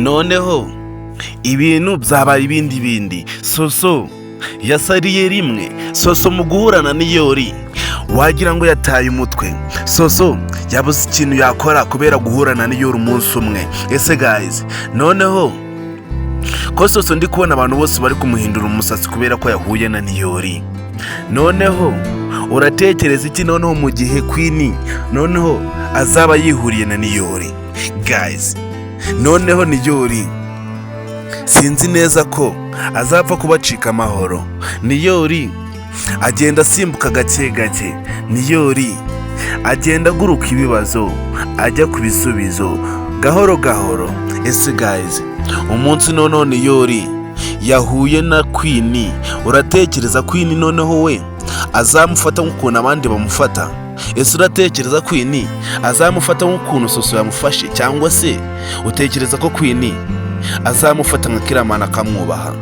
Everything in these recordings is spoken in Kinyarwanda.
noneho ibintu byabaye ibindi Soso yasariye rimwe. Soso mu guhura na Niyori wagira ngo yataye umutwe. Soso yabuze ikintu yakora kubera guhura na Niyori umunsi umwe. Ese guys, noneho ko Soso ndi kubona abantu bose bari kumuhindura umusatsi kubera ko yahuye na Niyori. Noneho uratekereza iki noneho mu gihe Queen noneho azaba yihuriye na Niyori? Guys, noneho Niyori sinzi neza ko azapfa kubacika amahoro. Niyori agenda asimbuka gake gake. Niyori agenda aguruka ibibazo ajya ku bisubizo gahoro gahoro. Ese guys, umunsi noneho Niyori yahuye na Queen, uratekereza Queen noneho we azamufata nk'ukuntu abandi bamufata? Ese uratekereza Queen azamufata nk'ukuntu Soso yamufashe, cyangwa se utekereza ko Queen azamufata nka kiramana akamwubaha?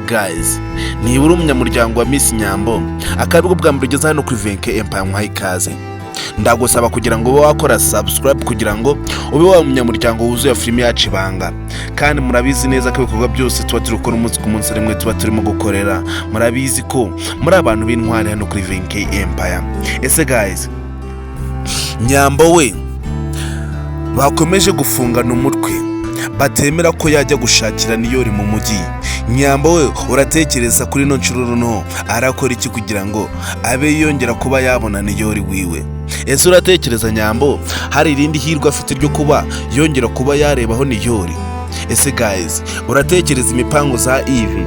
Guys, niba uri umunyamuryango wa Miss Nyambo, akabwo bwa mbere ugeze hano kuri VK Empire nkwaye ikaze. Ndagusaba kugira ngo ube wakora subscribe kugira ngo ube wa umunyamuryango wuzuye filime yacu Ibanga. Kandi murabizi neza ko ibikorwa byose tuba turi gukora umunsi ku munsi rimwe tuba turimo gukorera. Murabizi ko muri abantu b'intwari hano kuri VK Empire. Ese guys, Nyambo we bakomeje gufungana umutwe, batemera ko yajya gushakira Niyori mu mujyi. Nyambo we uratekereza kuri no nshuro no arakora iki kugira ngo abe yongera kuba yabona Niyori wiwe? Ese uratekereza Nyambo hari irindi hirwa afite ryo kuba yongera kuba yarebaho Niyori? Ese guys, uratekereza imipango za Eve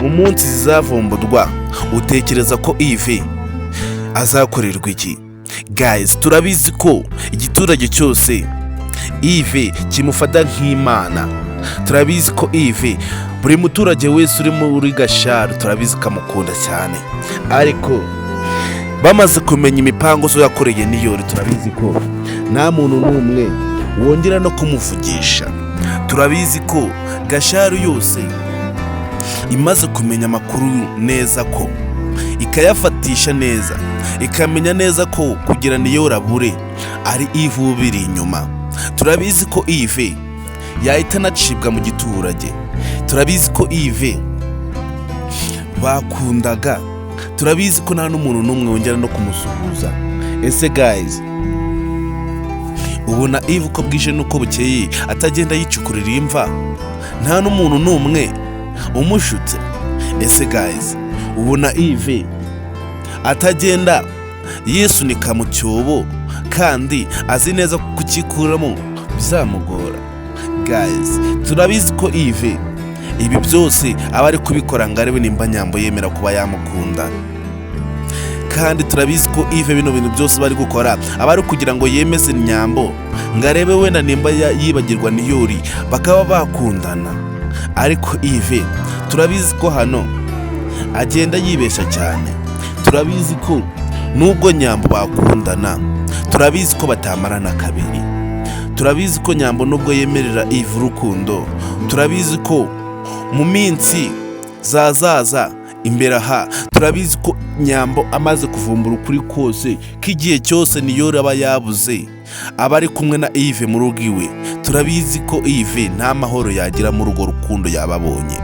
umunsi zizavumbudwa, utekereza ko Eve azakorerwa iki? Guys, turabizi ko igiturage cyose Eve kimufata nk'Imana. Turabizi ko Eve buri muturage wese uri muri Gasharu turabizi kamukunda cyane, ariko bamaze kumenya imipango zo yakoreye Niyori turabizi ko nta muntu n'umwe wongera no kumuvugisha. Turabizi ko Gasharu yose imaze kumenya amakuru neza ko ikayafatisha neza, ikamenya neza ko kugira Niyori abure ari Eve ubiri inyuma. Turabizi ko Eve yahita anacibwa mu giturage. Turabizi ko Eve bakundaga. Turabizi ko nta n'umuntu n'umwe wongera no kumusuhuza. Ese guys, ubona Eve uko bwije nuko bukeye atagenda yicukurira imva, nta n'umuntu n'umwe umushutse? Ese guys, ubona Eve atagenda yisunika mu cyobo kandi azi neza kukikuramo bizamugora? Guys, turabizi ko Eve ibi byose aba ari kubikora ngo arebe nimba Nyambo yemera kuba yamukunda. Kandi turabizi ko Eve bino bintu byose bari gukora aba ari kugira ngo yemeze Nyambo ngo arebe wenda nimba yibagirwa Niyori bakaba bakundana. Ariko Eve turabizi ko hano agenda yibesha cyane. Turabizi ko nubwo Nyambo bakundana, turabizi ko batamarana kabiri. Turabizi ko Nyambo nubwo yemerera Eve urukundo, turabizi ko mu minsi zazaza imbere aha, turabizi ko Nyambo amaze kuvumbura ukuri kose k'igihe cyose Niyori aba yabuze aba ari kumwe na Eve mu rugo iwe. Turabizi ko Eve nta mahoro yagira mu rugo rukundo yababonye.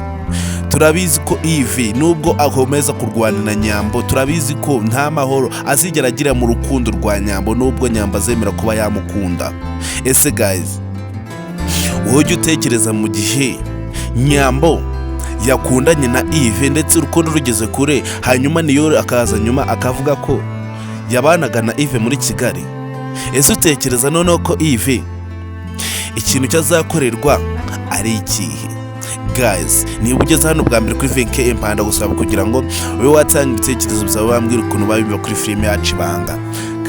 Turabizi ko Eve nubwo akomeza kurwana na Nyambo, turabizi ko nta mahoro azigera agira mu rukundo rwa Nyambo nubwo Nyambo azemera kuba yamukunda. Ese guys, wowe utekereza mu gihe Nyambo yakundanye na Eve ndetse urukundo rugeze kure, hanyuma Niyori akaza nyuma akavuga ko yabanaga na Eve muri Kigali? Ese utekereza noneho ko Eve ikintu cyazakorerwa ari ikihe? Guys, niba ugeze hano bwa mbere kuri VK Empire ndagusaba kugira ngo ube watanga ibitekerezo byawe, wambwira ukuntu babiba kuri filime yacu Ibanga.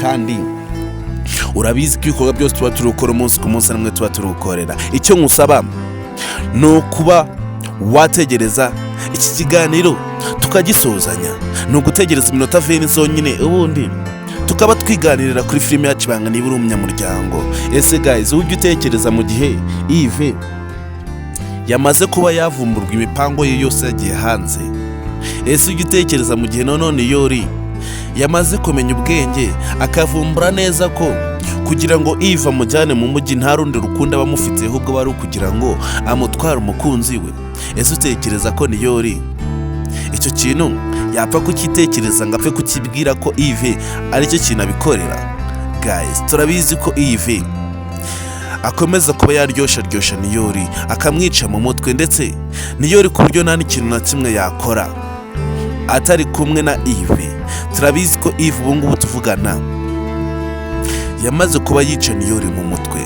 Kandi urabizi ko ibikorwa byose tuba turi gukora umunsi ku munsi namwe tuba turi gukorera. Icyo nkusaba ni ukuba wategereza iki kiganiro tukagisozanya, ni ugutegereza iminota 20 zonyine ubundi tukaba twiganirira kuri filime yacu Ibanga niba uri umunyamuryango. Ese guys, ujye utekereza mu gihe Eve yamaze kuba yavumburwa imipango ye yose yagiye hanze? Ese ujye utekereza mu gihe none Niyori yamaze kumenya ubwenge akavumbura neza ko kugira ngo Eve amujyane mu mujyi nta rundi rukundo abamufitiye ahubwo bari kugira ngo amutware umukunzi we. Ese utekereza ko Niyori icyo kintu yapfa kukitekereza ngo apfe kukibwira ko Eve aricyo kintu abikorera? Guys, turabizi ko Eve akomeza kuba yaryoshya Niyori akamwica mu mutwe, ndetse Niyori ku buryo nta n'ikintu na kimwe yakora atari kumwe na Eve. Turabizi ko Eve ubu ngubu tuvugana yamaze kuba yica Niyori mu mutwe.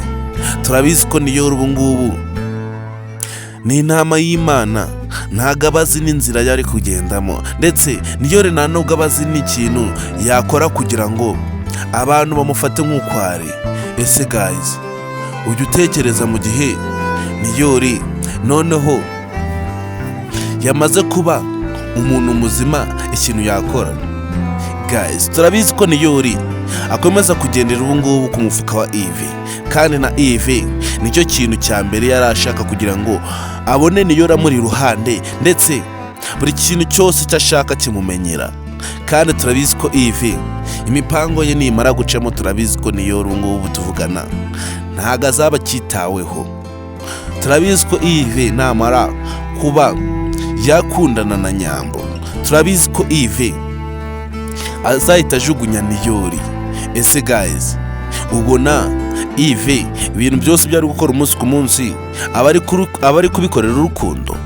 Turabizi ko Niyori ubu ngubu ni intama y'Imana, ntago abazi n'inzira yari kugendamo, ndetse Niyori nta nubwo abazi n'ikintu yakora kugira ngo abantu bamufate nk'uko ari. Ese guys, ujya utekereza mu gihe Niyori noneho yamaze kuba umuntu muzima ikintu yakora? Guys, turabizi ko Niyori akomeza kugendera ubu ngubu ku mufuka wa Eve, kandi na Eve nicyo kintu cya mbere yari ashaka kugira ngo abone Niyori amuri iruhande, ndetse buri kintu cyose icyo ashaka kimumenyera. Kandi turabizi ko Eve imipango ye nimara gucamo, turabizi ko Niyori ubu ngubu tuvugana ntago azaba akitaweho. Turabizi ko Eve namara kuba yakundana na Nyambo, turabizi ko Eve azahita ajugunya Niyori. Ese guys, ubona Eve ibintu byose byari gukora umunsi ku munsi aba ari kubikorera urukundo?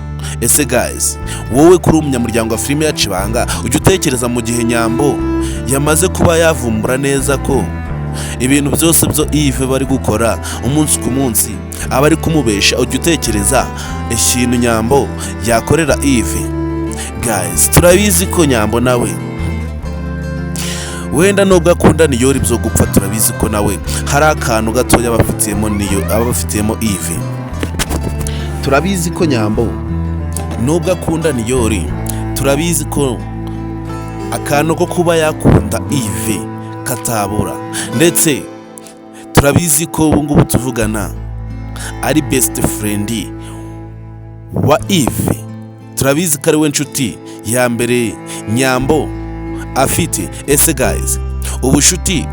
Ese guys, wowe kuri umunyamuryango wa filime yacu Ibanga, ujya utekereza mu gihe Nyambo yamaze kuba yavumbura neza ko ibintu byose byo Eve bari gukora umunsi ku munsi aba ari kumubesha, ujya utekereza ikintu Nyambo yakorera Eve? Guys, turabizi ko Nyambo nawe wenda nubwo akunda Niyori byo gupfa, turabizi ko nawe hari akantu gatoya abafitiyemo Eve. Turabizi ko Nyambo nubwo akunda Niyori, turabizi ko akantu ko kuba yakunda Eve katabura, ndetse turabizi ko ubu ngubu tuvugana ari best friend wa Eve. Turabizi ko ari we nshuti ya mbere Nyambo afite. Ese guys, ubushuti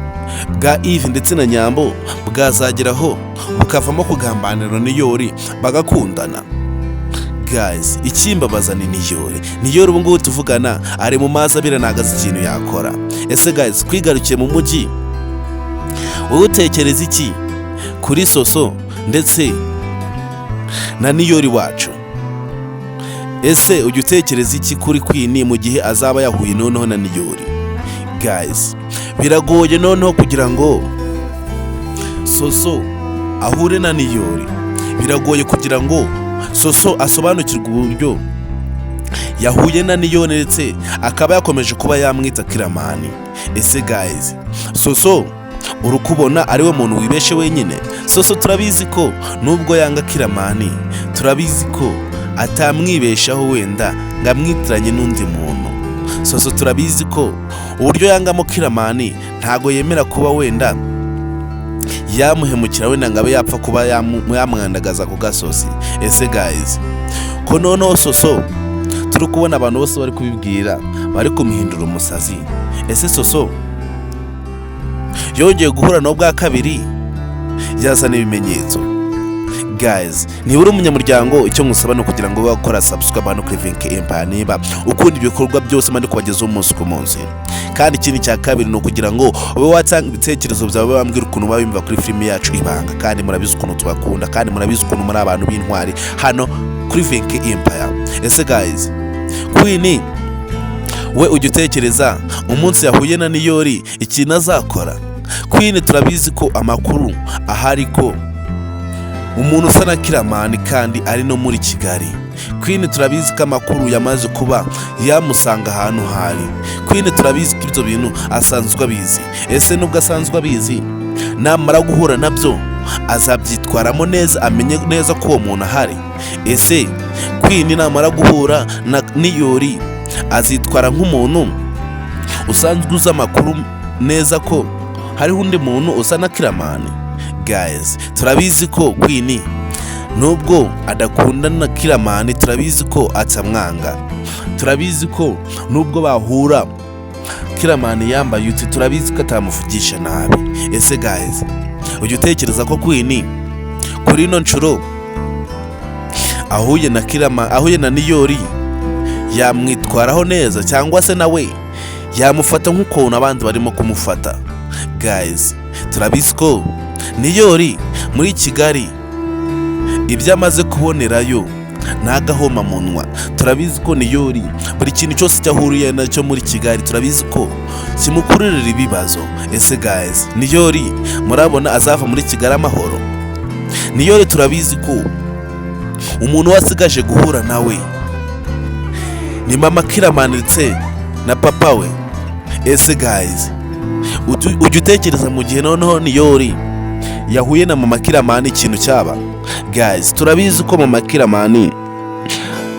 bwa Eve ndetse na Nyambo bwazageraho bukavamo kugambanira Niyori bagakundana? Guys, ikimbabaza ni Niyori ubu ngubu tuvugana ari mu mazi abira, nagaze ikintu yakora. Ese guys, kwigarukiye mu mujyi, wowe utekereza iki kuri Soso ndetse na Niyori wacu? Ese ujya utekereza iki kuri Queen mu gihe azaba yahuye noneho na Niyori? Guys, biragoye noneho kugira ngo Soso ahure na Niyori, biragoye kugira ngo Soso asobanukirwe uburyo yahuye na Niyori, ndetse akaba yakomeje kuba yamwita Kiramani. Ese guys, Soso urukubona ariwe muntu wibeshe wenyine? Soso turabizi ko nubwo yanga Kiramani, turabizi ko atamwibeshaho wenda ngamwitiranye n'undi muntu. Soso turabizi ko uburyo yangamo Kiramani ntago yemera kuba wenda yamuhemukira wenda ngabe yapfa kuba yamwandagaza ku gasozi. Ese guys, ko noneho Soso turi kubona abantu bose bari kubibwira bari kumuhindura umusazi. Ese Soso yongeye guhura no bwa kabiri yazana ibimenyetso? Guys, niba uri umunyamuryango, icyo ngusaba no kugira ngo bakora subscribe hano kuri Vinke Empire niba ukunda ibikorwa byose mandi kubagezaho umunsi ku munsi. Kandi ikindi cya kabiri no kugira ngo ube watanga ibitekerezo byawe, bambwira ukuntu babimva kuri filime yacu Ibanga, kandi murabizi ukuntu tubakunda, kandi murabizi ukuntu muri abantu b'intwari hano kuri Vinke Empire. Ese guys, Queen we ujya utekereza umunsi yahuye na Niyori ikintu azakora? Queen turabizi ko amakuru ahari ko umuntu usa na Kiramani kandi ari no muri Kigali. Queen turabizi ko amakuru yamaze kuba yamusanga ahantu hari. Queen turabizi ko ibyo bintu asanzwe abizi. Ese nubwo asanzwe abizi, namara guhura nabyo azabyitwaramo neza, amenye neza ko uwo muntu ahari? Ese Queen namara guhura na Niyori azitwara nk'umuntu usanzwe uzi amakuru neza ko hariho undi muntu usa na Kiramani? Guys, turabizi ko Queen nubwo adakundana na Kiramani, turabizi ko atamwanga. Turabizi ko nubwo bahura Kiramani yambaye uti turabizi ko atamuvugisha nabi. Ese guys, ujya utekereza ko Queen kuri ino nshuro ahuye na Niyori yamwitwaraho neza cyangwa se nawe yamufata nk'ukuntu abandi barimo kumufata? Guys, turabizi ko Niyori muri Kigali ibyo amaze kubonerayo ntagahoma munwa. Turabizi ko Niyori buri kintu cyose cyahuriye nacyo muri Kigali turabizi ko kimukururira ibibazo. Ese guys, Niyori murabona azava muri Kigali amahoro? Niyori turabizi ko umuntu wasigaje guhura nawe ni mama Kiramani ndetse na papa we. Ese guys, ujya utekereza mu gihe noneho Niyori yahuye na mama Kiramani ikintu cyaba? Guys, turabizi ko mama Kiramani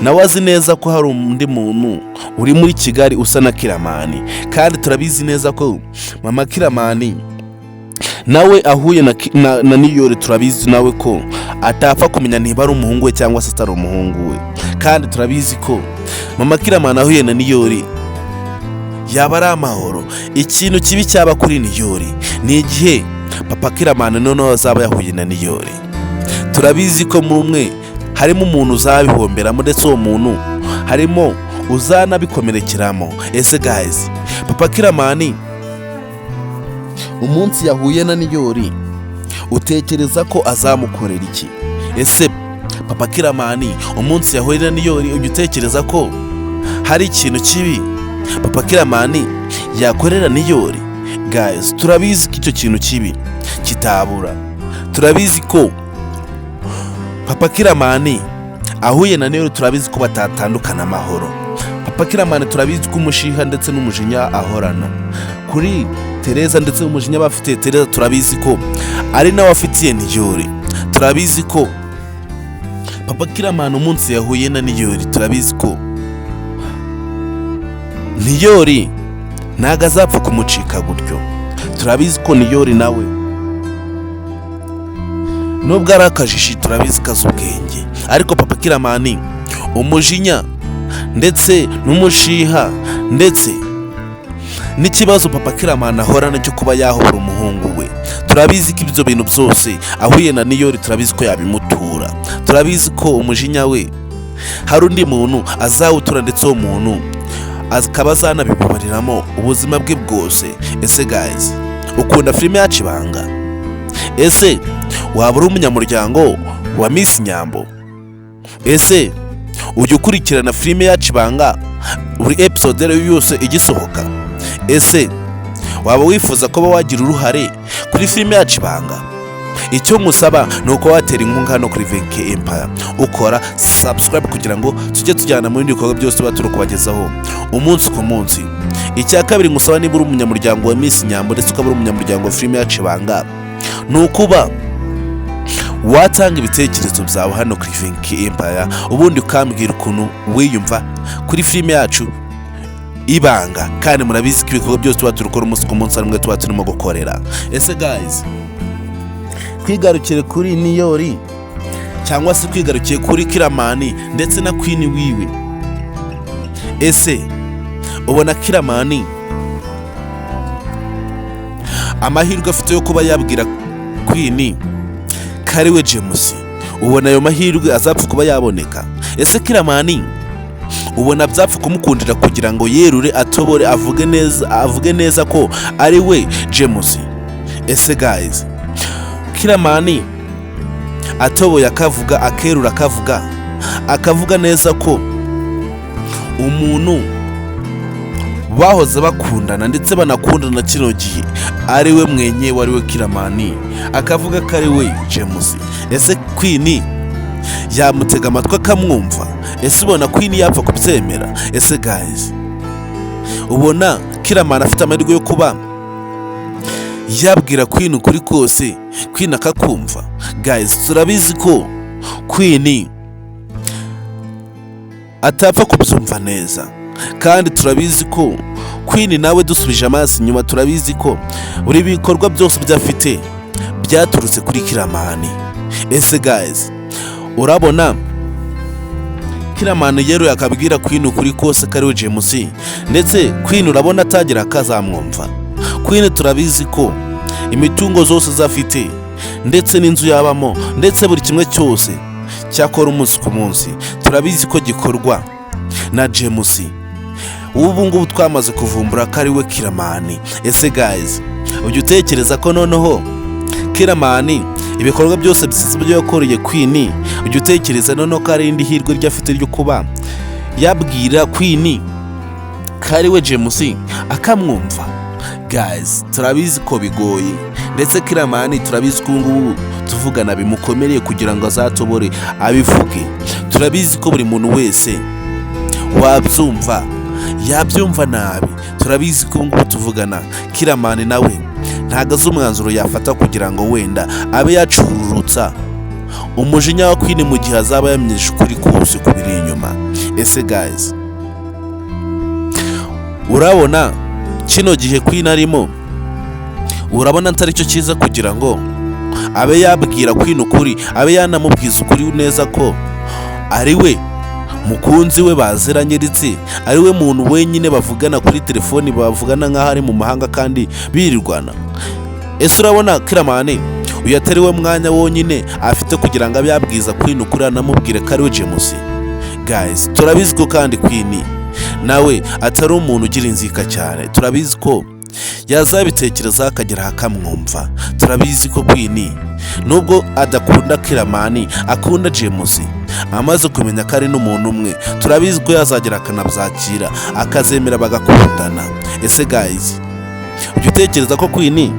nawe azi neza ko hari undi muntu uri muri Kigali usa na Kiramani, kandi turabizi neza ko mama Kiramani nawe ahuye na Niyori turabizi nawe ko atapfa kumenya niba ari umuhungu we cyangwa se atari umuhungu we. Kandi turabizi ko mama Kiramani ahuye na Niyori yaba ari amahoro. Ikintu kibi cyaba kuri Niyori ni igihe papa Kiramani noneho azaba yahuye na Niyori. Turabizi ko muri umwe harimo umuntu uzabihomberamo ndetse uwo muntu harimo uzanabikomerekeramo. Ese guys, papa Kiramani umunsi yahuye na Niyori utekereza ko azamukorera iki? Ese papa Kiramani umunsi yahuye na Niyori ujya utekereza ko hari ikintu kibi papa Kiramani yakorera Niyori? Guys, turabizi ko icyo kintu kibi kitabura. Turabizi ko papa Kiramani ahuye na Niyori turabizi ko batatandukana amahoro. Papa Kiramani turabizi ko umushiha ndetse n'umujinya ahorana kuri Tereza, ndetse umujinya bafite Tereza turabizi ko ari nawe afitiye Niyori. Turabizi ko papa Kiramani umunsi yahuye na Niyori turabizi ko Niyori ntago azapfa kumucika gutyo. Turabizi ko Niyori nawe nubwo ari akajiji turabizi kazi ubwenge, ariko papa Kiramani umujinya ndetse n'umushiha ndetse n'ikibazo papa Kiramani ahorana cyo kuba yahora umuhungu we, turabizi ko ibyo bintu byose ahuye na Niyori turabizi ko yabimutura. Turabizi ko umujinya we hari undi muntu azawutura ndetse uwo muntu akaba azanabibabariramo ubuzima bwe bwose. Ese guys, ukunda filime yacu Ibanga? Ese waba uri umunyamuryango wa Miss Nyambo? Ese ujya ukurikirana filime yacu Ibanga buri episode yose igisohoka? Ese waba wifuza kuba wagira uruhare kuri filime yacu Ibanga? Icyo musaba ni uko watera inkunga hano kuri VK Empire, ukora subscribe kugira ngo tujye tujyana mu bindi bikorwa byose tuba turi kubagezaho umunsi ku munsi. Icya kabiri ngusaba, niba uri umunyamuryango wa Miss Nyambo ndetse ukaba uri umunyamuryango wa filime yacu Ibanga, ni ukuba watanga ibitekerezo byawe hano kuri VK Empire, ubundi ukambwira ukuntu wiyumva kuri filime yacu Ibanga. Kandi murabizi ko ibikorwa byose tuba turi gukora umunsi ku munsi arimwe tuba turimo gukorera. Ese guys, twigarukire kuri Niyori cyangwa se twigarukiye kuri Kiramani ndetse na Queen wiwe. Ese ubona Kiramani amahirwe afite yo kuba yabwira Queen kariwe James? Ubona ayo mahirwe azapfa kuba yaboneka? Ese Kiramani ubona byapfa kumukundira kugira ngo yerure atobore avuge neza ko ari we James? Ese guys, Kiramani atoboye akavuga akerura akavuga neza ko umuntu bahoze bakundana ndetse banakundana kino gihe ari we mwenyewe, ari we Kiramani, akavuga ko ari we James. Ese Queen yamutega amatwi akamwumva? Ese ubona Queen yapfa kubyemera? Ese guys, ubona Kiramani afite amahirwe yo kuba yabwira Queen ukuri kose Queen akakumva? Guys, turabizi ko Queen atapfa kubyumva neza, kandi turabizi ko Queen nawe dusubije amaso inyuma turabizi ko buri bikorwa byose byafite byaturutse kuri Kiramani. Ese guys, urabona Kiramani yeruye akabwira Queen ukuri kose kariwe James, ndetse Queen urabona atagira akazamwumva. Queen turabizi ko imitungo zose zafite ndetse n'inzu yabamo ndetse buri kimwe cyose cyakora umunsi ku munsi turabizi ko gikorwa na James. Ubu ngubu twamaze kuvumbura ko ariwe Kiramani. Ese guys, ujya utekereza ko noneho Kiramani ibikorwa byose bisize byo yakoreye Queen, ujya utekereza noneho ko ari indi hirwe ryafite ryo kuba yabwira Queen ko ariwe James akamwumva? Guys, turabizi ko bigoye, ndetse Kiramani turabizi ko ngubu tuvugana bimukomereye kugira ngo azatobore abivuge. Turabizi ko buri muntu wese wabyumva yabyumva nabi. Turabizi ko ngubu tuvugana Kiramani nawe ntago azi umwanzuro yafata kugira ngo wenda abe yacururutsa umujinya wa Queen mu gihe azaba yamenyesha ukuri kose kubiri inyuma. Ese guys, urabona kino gihe Queen arimo, urabona atari cyo cyiza kugira ngo abe yabwira Queen ukuri, abe yanamubwiza ukuri neza ko ari we mukunzi we baziranye, ndetse ari we muntu wenyine bavugana kuri telefoni, bavugana nk'aho ari mu mahanga kandi birirwana. Ese urabona Kiramani uyu atari we mwanya wonyine afite kugira ngo abe yabwiza Queen ukuri anamubwire ko ari we James? Guys, turabizi ko kandi Queen nawe atari umuntu ugira inzika cyane. Turabizi ko yazabitekereza akagera akamwumva. Turabizi ko Queen nubwo adakunda Kiramani akunda James, amaze kumenya ko ari n'umuntu umwe, turabizi ko yazagera akanabyakira akazemera bagakundana. Ese guys, ujya utekereza ko Queen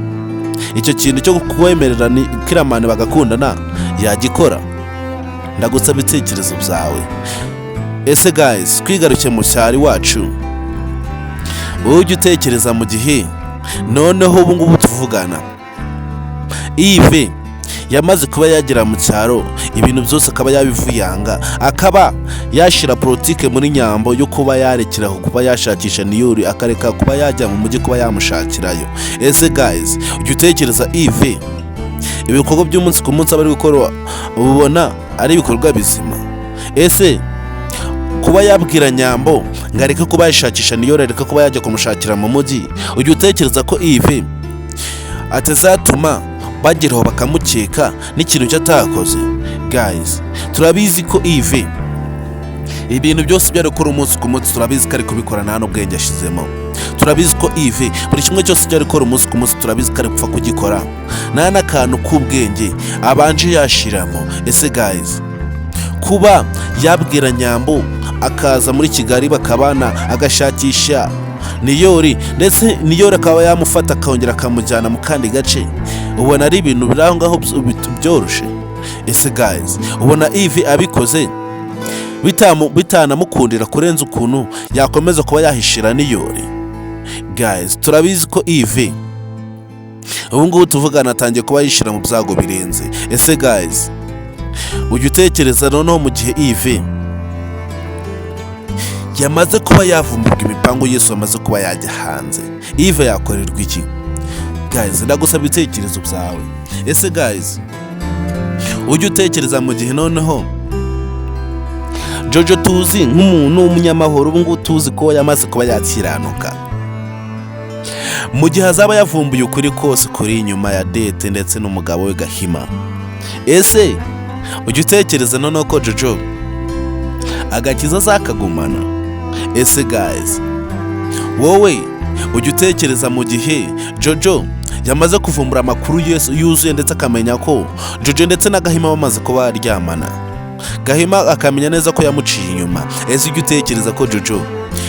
icyo kintu cyo kwemerera Kiramani bagakundana yagikora? Ndagusaba ibitekerezo byawe. Ese guys, twigaruke mu cyari wacu, ujya utekereza mu gihe noneho ubu ngubu tuvugana Yves yamaze kuba yagera mu cyaro, ibintu byose akaba yabivuyanga, akaba yashira politike muri Nyambo yo kuba yarekeraho kuba yashakisha Niyori, akareka kuba yajya mu mujyi kuba yamushakirayo. Ese guys, ujya utekereza Yves ibikorwa by'umunsi ku munsi abari gukora ubona ari ibikorwa bizima? Ese kuba yabwira Nyambo ngareka kuba yashakisha Niyori, areka kuba yajya kumushakira mu mujyi, ujya utekereza ko Yves atazatuma bageraho bakamukeka n'ikintu cyatakoze? Guys, turabizi ko Yves ibintu byose byari gukora umunsi ku munsi, turabizi ko ari kubikora nta n'ubwenge ashizemo. Turabizi ko Yves buri kimwe cyose cyari gukora umunsi ku munsi, turabizi ko ari gupfa kugikora nta n'akantu k'ubwenge abanje yashiramo. Ese guys, kuba yabwira Nyambo akaza muri Kigali bakabana agashakisha Niyori, ndetse Niyori akaba yamufata akongera akamujyana mu kandi gace, ubona ari ibintu biri aho ngaho byoroshe? Ese guys, ubona Yves abikoze bitanamukundira kurenza ukuntu yakomeza kuba yahishira Niyori? Guys, turabizi ko Yves ubu ngubu tuvugana atangiye kuba yishira mu byago birenze. Ese guys, ujya utekereza noneho mu gihe Yves yamaze kuba yavumburwa imipango Yesu amaze kuba yajya hanze, Yves yakorerwa iki? Guys, ndagusaba ibitekerezo byawe. Ese guys, ujya utekereza mu gihe noneho Jojo tuzi nk'umuntu w'umunyamahoro, ubu ngubu tuzi ko yamaze kuba yakiranuka, mu gihe azaba yavumbuye ukuri kose kuri inyuma ya date ndetse n'umugabo we Gahima? Ese ujya utekereza noneho ko Jojo agakiza zakagumana? Ese guys, wowe ujya utekereza mu gihe Jojo yamaze kuvumbura amakuru yuzuye ndetse akamenya ko Jojo ndetse na Gahima bamaze kuba baryamana, Gahima akamenya neza ko yamuciye inyuma? Ese ujya utekereza ko Jojo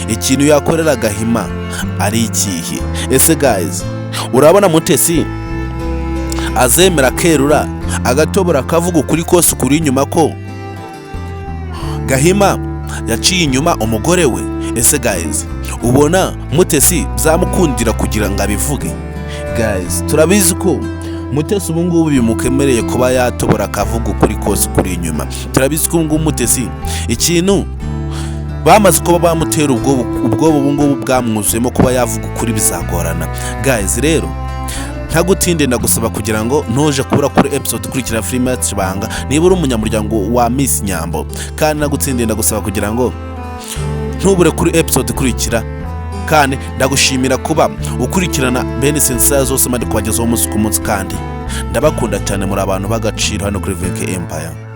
ikintu yakorera Gahima ari ikihe? Ese guys, urabona Mutesi azemera kerura agatobora akavuga ukuri kose kuri inyuma ko Gahima yaciye inyuma umugore we? Ese guys, ubona Mutesi byamukundira kugira ngo abivuge? Guys, turabizi ko Mutesi ubu ngubu bimukemereye kuba yatobora akavuga ukuri kose kuri inyuma. Turabizi ko ngubu Mutesi ikintu bamaze kuba bamutera ubwoba ubu ngubu bwamwuzuyemo kuba yavuga ukuri bizagorana. Guys, rero ntagutinde ndagusaba kugira ngo ntuje kubura kuri episode ikurikira free match Ibanga niba uri umunyamuryango wa Miss Nyambo, kandi nagutinde ndagusaba kugira ngo ntubure kuri episode ikurikira, kandi ndagushimira kuba ukurikirana bene sensa zose mandi kubagezaho umunsi ku munsi, kandi ndabakunda cyane muri abantu b'agaciro hano kuri VK Empire.